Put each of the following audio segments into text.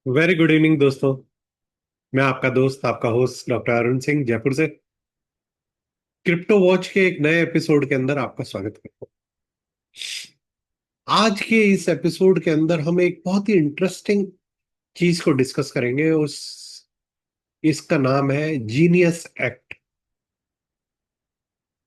Very good evening दोस्तों। मैं आपका दोस्त आपका होस्ट डॉक्टर अरुण सिंह जयपुर से क्रिप्टो वॉच के एक नए एपिसोड के अंदर आपका स्वागत करता हूँ। आज के इस एपिसोड के अंदर हम एक बहुत ही इंटरेस्टिंग चीज को डिस्कस करेंगे। उस इसका नाम है जीनियस एक्ट।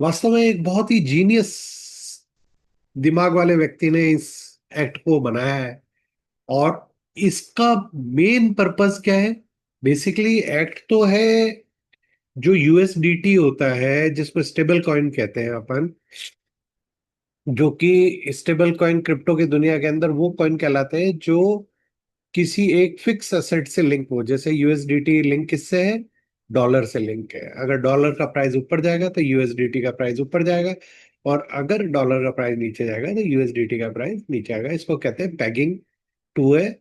वास्तव में एक बहुत ही जीनियस दिमाग वाले व्यक्ति ने इस एक्ट को बनाया है। और इसका मेन पर्पस क्या है? बेसिकली एक्ट तो है जो यूएसडीटी होता है, जिसको स्टेबल कॉइन कहते हैं अपन, जो कि स्टेबल कॉइन क्रिप्टो की दुनिया के अंदर वो कॉइन कहलाते हैं जो किसी एक फिक्स असेट से लिंक हो। जैसे यूएसडीटी लिंक किससे है? डॉलर से लिंक है। अगर डॉलर का प्राइस ऊपर जाएगा तो यूएसडीटी का प्राइस ऊपर जाएगा, और अगर डॉलर का प्राइस नीचे जाएगा तो यूएसडीटी का प्राइस नीचे आएगा। इसको कहते हैं pegging to a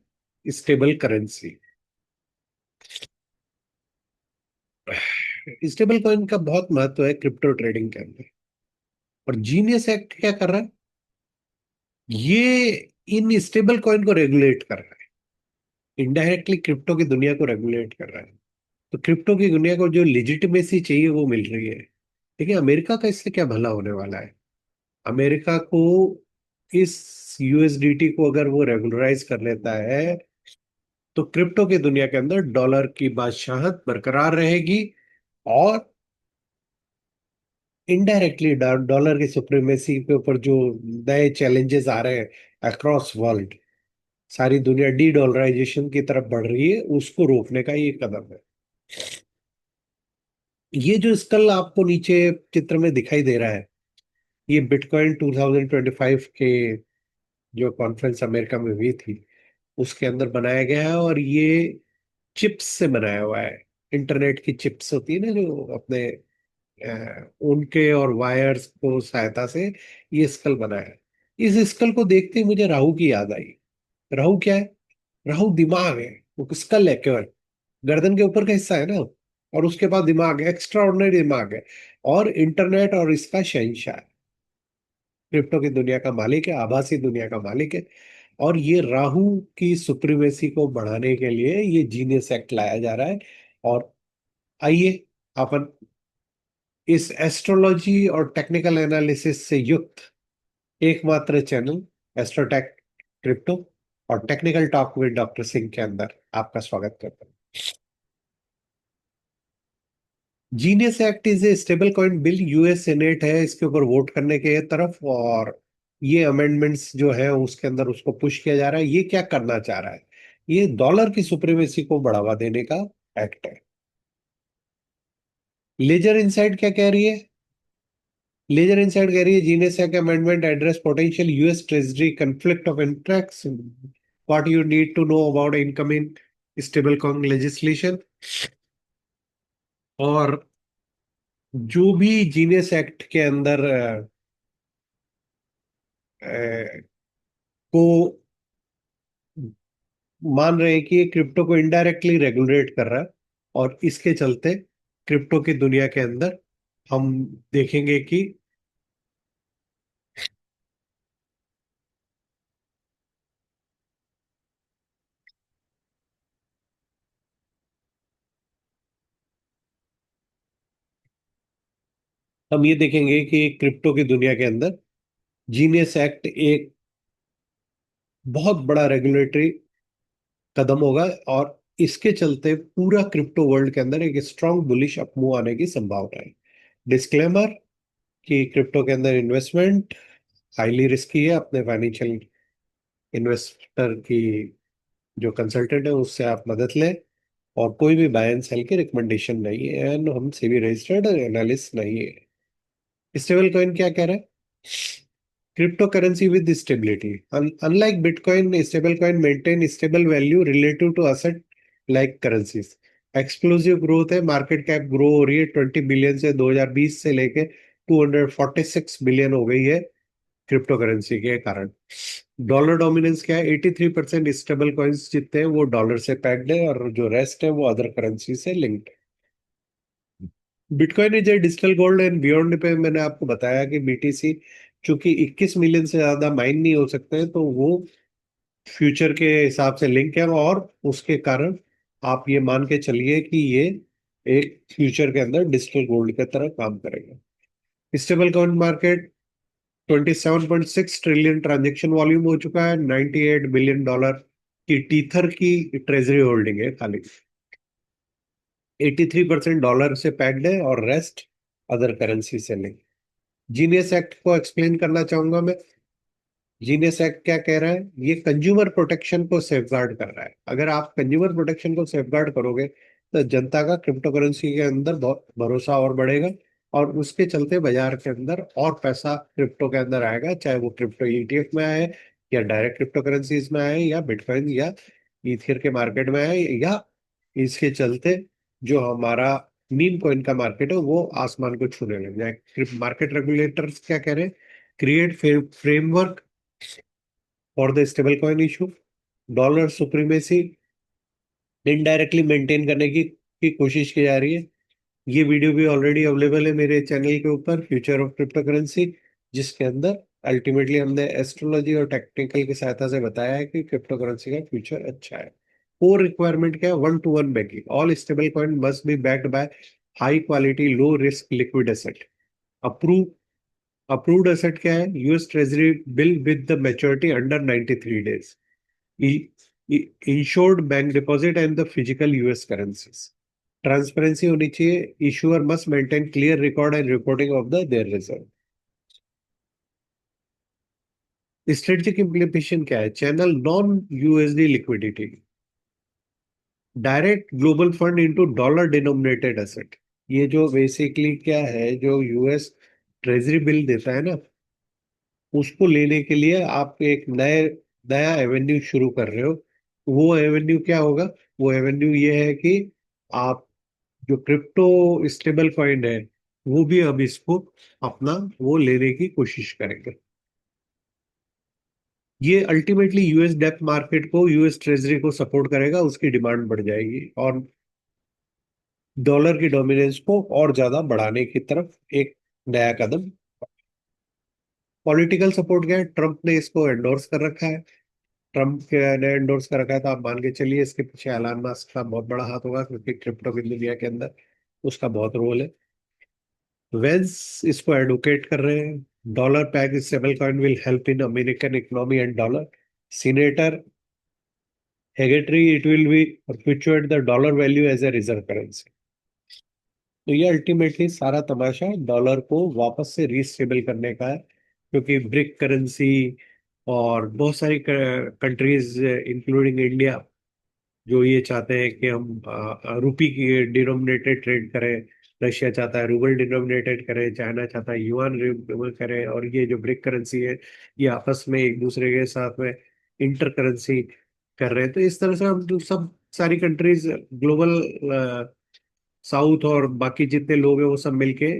stable currency. Stable coin का बहुत महत्व है क्रिप्टो ट्रेडिंग के अंदर। और जीनियस एक्ट क्या कर रहा है? ये इन स्टेबल कॉइन को रेगुलेट कर रहा है, इनडायरेक्टली क्रिप्टो की दुनिया को रेगुलेट कर रहा है। तो क्रिप्टो की दुनिया को जो लेजिटिमेसी चाहिए वो मिल रही है। देखिए अमेरिका का इससे क्या भला होने वाला है। अमेरिका को इस यूएसडीटी को अगर वो रेगुलराइज कर लेता है तो क्रिप्टो की दुनिया के अंदर डॉलर की बादशाहत बरकरार रहेगी। और इनडायरेक्टली डॉलर की सुप्रीमेसी के ऊपर जो नए चैलेंजेस आ रहे हैं अक्रॉस वर्ल्ड, सारी दुनिया डी डॉलराइजेशन की तरफ बढ़ रही है, उसको रोकने का ये कदम है। ये जो स्कल आपको नीचे चित्र में दिखाई दे रहा है, ये बिटकॉइन 2025 के जो कॉन्फ्रेंस अमेरिका में हुई थी उसके अंदर बनाया गया है। और ये चिप्स से बनाया हुआ है। इंटरनेट की चिप्स होती है ना, जो अपने उनके और वायर्स को सहायता से ये स्कल बनाया है। इस स्कल को देखते ही मुझे राहु की याद आई। राहु क्या है? राहु दिमाग है। वो स्कल है केवल, गर्दन के ऊपर का हिस्सा है ना, और उसके बाद दिमाग है, एक्स्ट्रा ऑर्डिनरी दिमाग है। और इंटरनेट और इसका शहंशाह है, क्रिप्टो की दुनिया का मालिक है, आभासी दुनिया का मालिक है। और ये राहु की सुप्रीमेसी को बढ़ाने के लिए ये जीनियस एक्ट लाया जा रहा है। और आइए अपन इस एस्ट्रोलॉजी और टेक्निकल एनालिसिस से युक्त एकमात्र चैनल एस्ट्रोटेक क्रिप्टो और technical talk with doctor Singh के अंदर आपका स्वागत करता हूँ। Genius act is a stable coin bill. US senate है इसके ऊपर वोट करने के तरफ, और ये अमेंडमेंट्स जो है उसके अंदर उसको पुश किया जा रहा है। ये क्या करना चाह रहा है? ये डॉलर की सुप्रीमेसी को बढ़ावा देने का एक्ट है। लेजर इनसाइड क्या कह रही है? लेजर इनसाइड कह रही है genius act amendment address potential US treasury conflict of interest, what you need to know about incoming stable coin legislation. और जो भी जीनियस एक्ट के अंदर को मान रहे हैं कि ये क्रिप्टो को इनडायरेक्टली रेगुलेट कर रहा है, और इसके चलते क्रिप्टो की दुनिया के अंदर हम देखेंगे कि हम ये देखेंगे कि क्रिप्टो की दुनिया के अंदर जीनियस एक्ट एक बहुत बड़ा रेगुलेटरी कदम होगा। और इसके चलते पूरा क्रिप्टो वर्ल्ड के अंदर एक स्ट्रांग बुलिश अपमूव आने की संभावना है। डिस्क्लेमर कि क्रिप्टो के अंदर इन्वेस्टमेंट हाईली रिस्की है। अपने फाइनेंशियल इन्वेस्टर की जो कंसल्टेंट है उससे आप मदद लें। और कोई भी बाय एंड सेल की रिकमेंडेशन नहीं है, एंड हम सेबी रजिस्टर्ड एनालिस्ट नहीं है। स्टेबल कॉइन क्या कह रहा है? Crypto currency with stability. Unlike bitcoin, stable coin maintain stable value relative to asset like currencies. Explosive growth है, मार्केट कैप ग्रो हो रही है 20 बिलियन से 2020 से लेके 246 बिलियन हो गई है क्रिप्टो करेंसी के कारण। डॉलर डोमिनेंस क्या है? 83% स्टेबल कॉइन्स जितने हैं वो डॉलर से पैक्ड है, और जो रेस्ट है वो अदर करेंसी से लिंक्ड है। Bitcoin is a digital gold and beyond पे मैंने आपको बताया कि बीटीसी चूंकि 21 मिलियन से ज्यादा माइन नहीं हो सकते हैं, तो वो फ्यूचर के हिसाब से लिंक है, और उसके कारण आप ये मान के चलिए कि ये एक फ्यूचर के अंदर डिजिटल गोल्ड की तरह काम करेगा। Stable coin market 27.6 trillion transaction volume हो चुका है। 98 बिलियन डॉलर की टीथर की ट्रेजरी होल्डिंग है खाली। 83% डॉलर से पैक्ड है और रेस्ट अदर करेंसी से लिंक। जीनियस एक्ट को एक्सप्लेन करना चाहूंगा मैं। जीनियस एक्ट क्या कह रहा है? ये कंज्यूमर प्रोटेक्शन को सेफगार्ड कर रहा है। अगर आप कंज्यूमर प्रोटेक्शन को सेफगार्ड करोगे तो जनता का क्रिप्टो करेंसी के अंदर बहुत भरोसा और बढ़ेगा, और उसके चलते बाजार के अंदर और पैसा क्रिप्टो के अंदर आएगा, चाहे वो क्रिप्टो ईटीएफ में आए, या डायरेक्ट क्रिप्टो करेंसीज में आए, या बिटकॉइन या ईथियर के मार्केट में आए, या इसके चलते जो हमारा मीम कॉइन का मार्केट है वो आसमान को छूने लग जाए। मार्केट रेगुलेटर्स क्या कह रहे हैं? Create framework for the stable coin issue. Dollar supremacy indirectly maintain करने की कोशिश की जा रही है। ये वीडियो भी ऑलरेडी अवेलेबल है मेरे चैनल के ऊपर, फ्यूचर ऑफ क्रिप्टो करेंसी, जिसके अंदर अल्टीमेटली हमने एस्ट्रोलॉजी और टेक्निकल की सहायता से बताया है कि क्रिप्टो करेंसी का फ्यूचर अच्छा है। कोर रिक्वायरमेंट क्या है? 1-to-1 banking. All stable coin must be backed by high quality low risk liquid asset. Approve approved asset क्या है? US treasury bill with the maturity under 93 days, insured bank deposit and the physical US currencies. Transparency होनी चाहिए। Issuer must maintain clear record and reporting of the their reserve. Strategic implementation क्या है? Channel non USD liquidity, direct global fund into dollar denominated asset. ये जो basically क्या है, जो US treasury bill देता है ना, उसको लेने के लिए आप एक नया एवेन्यू शुरू कर रहे हो। वो एवेन्यू क्या होगा? वो एवेन्यू ये है कि आप जो क्रिप्टो स्टेबल कॉइन है, वो भी हम इसको अपना वो लेने की कोशिश करेंगे। ये अल्टीमेटली यूएस डेप्थ मार्केट को, यूएस ट्रेजरी को सपोर्ट करेगा, उसकी डिमांड बढ़ जाएगी और डॉलर की डोमिनेंस को और ज्यादा बढ़ाने की तरफ एक नया कदम। पॉलिटिकल सपोर्ट क्या है? ट्रम्प ने इसको एंडोर्स कर रखा है। ट्रम्प ने एंडोर्स कर रखा है, तो आप मान के चलिए इसके पीछे एलन मस्क का बहुत बड़ा हाथ होगा, क्योंकि क्रिप्टो की दुनिया के अंदर उसका बहुत रोल है। वेंस इसको एडवोकेट कर रहे हैं। Dollar pack stable coin will help in American economy and dollar. Senator हेगेटरी, it will be perpetuate the dollar value as a reserve currency. तो ये अल्टीमेटली सारा तमाशा डॉलर को वापस से रीस्टेबल करने का है, क्योंकि ब्रिक करेंसी और बहुत सारी कंट्रीज इंक्लूडिंग इंडिया जो ये चाहते हैं कि हम रुपी की डिनोमिनेटेड ट्रेड करें। रशिया चाहता है रूबल डिनोमिनेटेड करें, चाइना चाहता है युआन करें, और ये जो ब्रिक करेंसी है ये आपस में एक दूसरे के साथ में इंटर करेंसी कर रहे हैं। तो इस तरह से हम जो सब सारी कंट्रीज ग्लोबल साउथ और बाकी जितने लोग हैं वो सब मिलके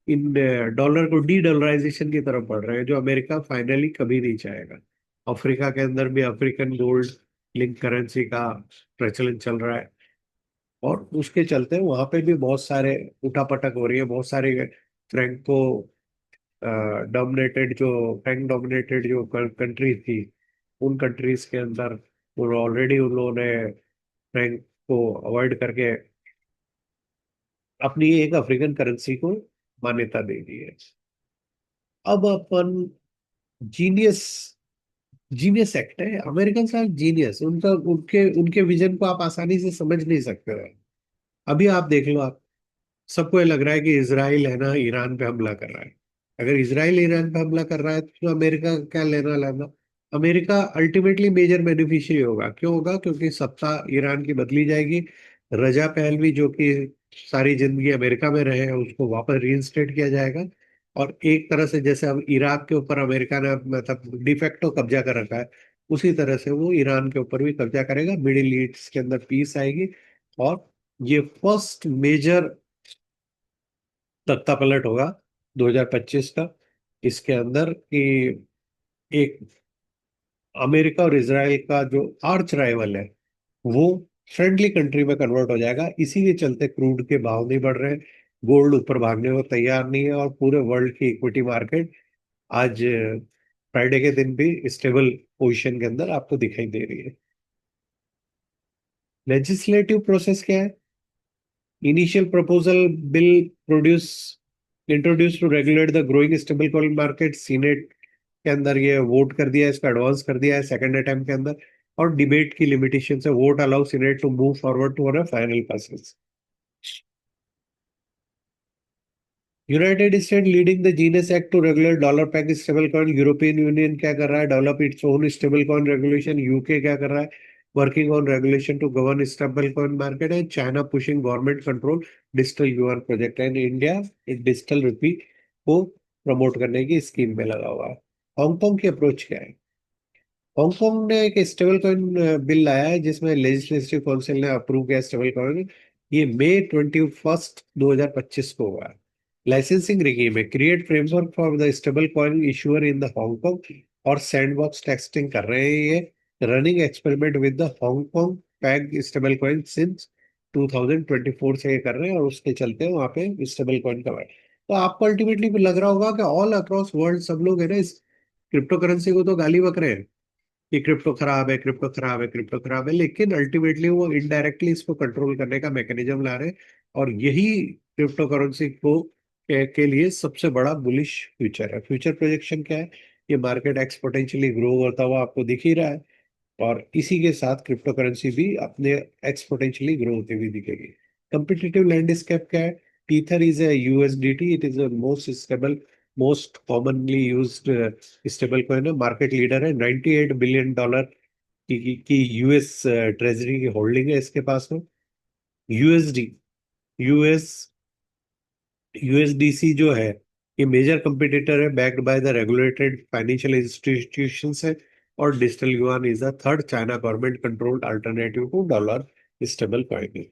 इन डॉलर को डी डॉलराइजेशन की तरफ बढ़ रहे हैं, जो अमेरिका फाइनली कभी नहीं चाहेगा। अफ्रीका के अंदर भी अफ्रीकन गोल्ड लिंक करेंसी का प्रचलन चल रहा है, और उसके चलते वहां पे भी बहुत सारे उठापटक हो रही है। बहुत सारे फ्रैंको डोमिनेटेड जो फ्रैंक डोमिनेटेड जो कंट्री थी, उन कंट्रीज के अंदर वो ऑलरेडी उन लोगों ने फ्रैंक को अवॉइड करके अपनी एक अफ्रीकन करेंसी को मान्यता दे दी है। अब अपन जीनियस जीनियस एक्ट है। अमेरिकन साहब जीनियस, उनका उनके उनके विजन को आप आसानी से समझ नहीं सकते हो। अभी आप देख लो, आप सबको ये लग रहा है कि इसराइल है ना ईरान पे हमला कर रहा है। अगर इसराइल ईरान पे हमला कर रहा है तो अमेरिका का क्या लेना लेना? अमेरिका अल्टीमेटली मेजर बेनिफिशियरी होगा। क्यों होगा? क्योंकि सत्ता ईरान की बदली जाएगी। रजा पहलवी जो कि सारी जिंदगी अमेरिका में रहे हैं, उसको वापस रीइंस्टेट किया जाएगा। और एक तरह से जैसे अब इराक के ऊपर अमेरिका ने मतलब डिफेक्टो कब्जा कर रखा है, उसी तरह से वो ईरान के ऊपर भी कब्जा करेगा। मिडिल ईस्ट के अंदर पीस आएगी, और ये फर्स्ट मेजर तख्ता पलट होगा 2025 का, इसके अंदर कि एक अमेरिका और इसराइल का जो आर्च राइवल है वो फ्रेंडली कंट्री में कन्वर्ट हो जाएगा। इसी के चलते क्रूड के भाव नहीं बढ़ रहे हैं, गोल्ड ऊपर भागने को तैयार नहीं है, और पूरे वर्ल्ड की इक्विटी मार्केट आज फ्राइडे के दिन भी स्टेबल पोजीशन के अंदर आपको दिखाई दे रही है। लेजिस्लेटिव प्रोसेस क्या है? Initial proposal bill produce introduce to regulate the growing stable coin market, senate के अंदर ये वोट कर दिया है, इसका एडवांस कर दिया है सेकंड अटेम्प्ट के अंदर। और डिबेट की लिमिटेशन से vote allow senate to move forward to a final passes. United State leading the GENIUS act to regulate dollar pack stable coin. European Union क्या कर रहा है? Develop its own stable coin regulation. UK क्या कर रहा है? Working on regulation to govern stable coin market. And China pushing government control digital yuan project. And India एक digital rupee को प्रमोट करने की स्कीम में लगा हुआ है। हांगकांग की अप्रोच क्या है? हांगकांग ने एक स्टेबल कॉइन बिल लाया है जिसमें लेजिस्लेटिव काउंसिल ने अप्रूव किया स्टेबल कॉइन। ये मई 21 2025 को हुआ है। लाइसेंसिंग रिगीम है, create framework for the stable coin issuer in the Hong Kong. और सैंडबॉक्स टेस्टिंग कर रहे हैं ये। Running experiment with the Hong Kong peg stable coin since 2024 से ये कर रहे हैं, और उसके चलते वहां पे स्टेबल कॉइन का तो आपको अल्टीमेटली लग रहा होगा कि ऑल अक्रॉस वर्ल्ड सब लोग है ना इस क्रिप्टो करेंसी को तो गाली बक रहे हैं कि क्रिप्टो खराब है, क्रिप्टो खराब है, क्रिप्टो खराब है, लेकिन अल्टीमेटली वो इनडायरेक्टली इसको कंट्रोल करने का मैकेनिज्म ला रहे हैं। और यही क्रिप्टो करेंसी को के लिए सबसे बड़ा बुलिश फ्यूचर है। फ्यूचर प्रोजेक्शन क्या है? ये मार्केट एक्सपोनेंशियली ग्रो करता हुआ आपको दिख ही रहा है, और इसी के साथ क्रिप्टो करेंसी भी अपने एक्सपोनेंशियली ग्रो होती हुई दिखेगी। कंपिटिटिव लैंडस्केप क्या है? Tether is a USDT, it is the most stable, most commonly used stable coin है। मार्केट लीडर है, $98 बिलियन की यूएस ट्रेजरी की होल्डिंग है इसके पास में। यूएसडी यूएस यूएसडीसी जो है, ये मेजर कंपटीटर है, backed by the regulated financial institutions है। और digital yuan is the third China government controlled alternative to dollar stable coin.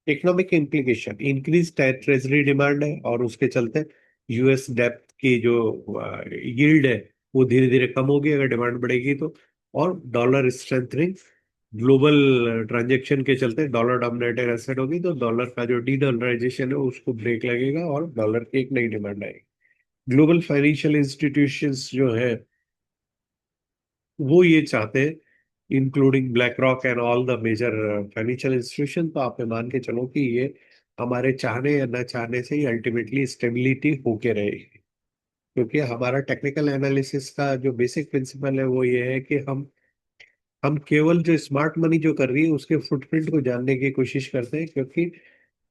Economic implication, increase treasury demand है, और उसके चलते यूएस डेप्थ की जो यील्ड है वो धीरे धीरे कम होगी अगर डिमांड बढ़ेगी तो। और डॉलर स्ट्रेंथनिंग, ग्लोबल ट्रांजेक्शन के चलते डॉलर डोमिनेटेड एसेट होगी, तो डॉलर का जो डी डॉलराइजेशन है उसको ब्रेक लगेगा और डॉलर की एक नई डिमांड आएगी। ग्लोबल फाइनेंशियल इंस्टीट्यूशंस जो है वो ये चाहते हैं, including BlackRock and all the major financial institution, तो आप ये मान के चलो कि ये हमारे चाहने या न चाहने से ही अल्टीमेटली स्टेबिलिटी होके रहेगी। क्योंकि हमारा टेक्निकल एनालिसिस का जो बेसिक प्रिंसिपल है वो ये है कि हम केवल जो स्मार्ट मनी जो कर रही है उसके फुटप्रिंट को जानने की कोशिश करते हैं, क्योंकि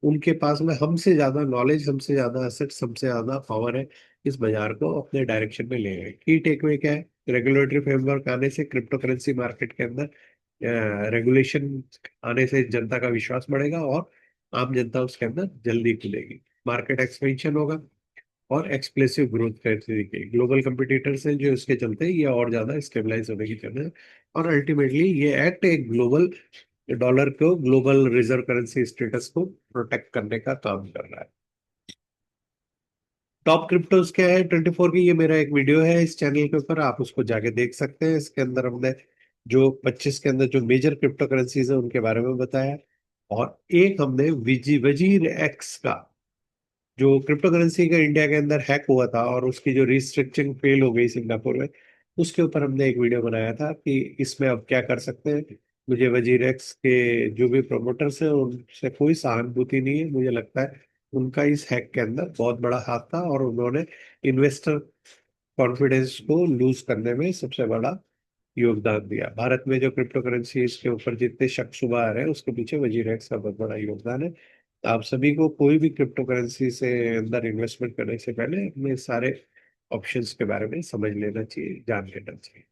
उनके पास में हमसे ज्यादा नॉलेज, हमसे ज्यादा एसेट्स, हमसे ज्यादा पावर है इस बाजार को अपने डायरेक्शन में ले गए। की टेकअवे क्या है? रेगुलेटरी फ्रेमवर्क आने से क्रिप्टो करेंसी मार्केट के अंदर रेगुलेशन आने से जनता का विश्वास बढ़ेगा, और आम जनता उसके अंदर जल्दी खुलेगी, मार्केट एक्सपेंशन होगा, और एक्सप्लेसिव ग्रोथ कैसे दिखेगी। ग्लोबल कंपटीटर्स हैं जो इसके चलते ये और ज्यादा स्टेबलाइज होने की जगह है। और अल्टीमेटली ये एक्ट एक ग्लोबल डॉलर को, ग्लोबल रिजर्व करेंसी स्टेटस को प्रोटेक्ट करने का काम कर रहा है। टॉप क्रिप्टोज क्या है 24 की, ये मेरा एक वीडियो है इस चैनल के ऊपर, आप उसको जाके देख सकते हैं। इसके अंदर हमने जो 25 के अंदर जो मेजर क्रिप्टो करेंसीज है उनके बारे में बताया। और एक हमने वजीर एक्स का, जो क्रिप्टो करेंसी का इंडिया के अंदर हैक हुआ था और उसकी जो रिस्ट्रक्चरिंग फेल हो गई सिंगापुर में, उसके ऊपर हमने एक वीडियो बनाया था कि इसमें अब क्या कर सकते हैं। मुझे वजीर एक्स के जो भी प्रमोटर्स हैं उनसे कोई सहानुभूति नहीं है, मुझे लगता है उनका इस हैक के अंदर बहुत बड़ा हाथ था, और उन्होंने इन्वेस्टर कॉन्फिडेंस को लूज करने में सबसे बड़ा योगदान दिया। भारत में जो क्रिप्टो करेंसी के ऊपर जितने शक शुबा आ रहे हैं उसके पीछे वजीर एक्स का बहुत बड़ा योगदान है। आप सभी को कोई भी क्रिप्टो करेंसी से अंदर इन्वेस्टमेंट करने से पहले अपने सारे ऑप्शंस के बारे में समझ लेना चाहिए, जान लेना चाहिए।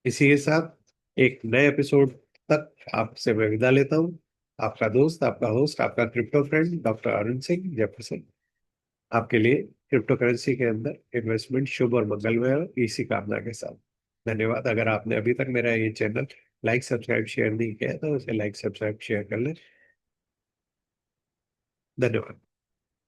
इसी के साथ एक नए एपिसोड तक आपसे मैं विदा लेता हूँ। आपका दोस्त, आपका होस्ट, आपका crypto friend doctor Arun Singh Jayaprasan, आपके लिए क्रिप्टो करेंसी के अंदर इन्वेस्टमेंट शुभ और मंगलमय हो, इसी कामना के साथ धन्यवाद। अगर आपने अभी तक मेरा ये चैनल लाइक सब्सक्राइब शेयर नहीं किया है तो उसे लाइक सब्सक्राइब शेयर कर लें। धन्यवाद।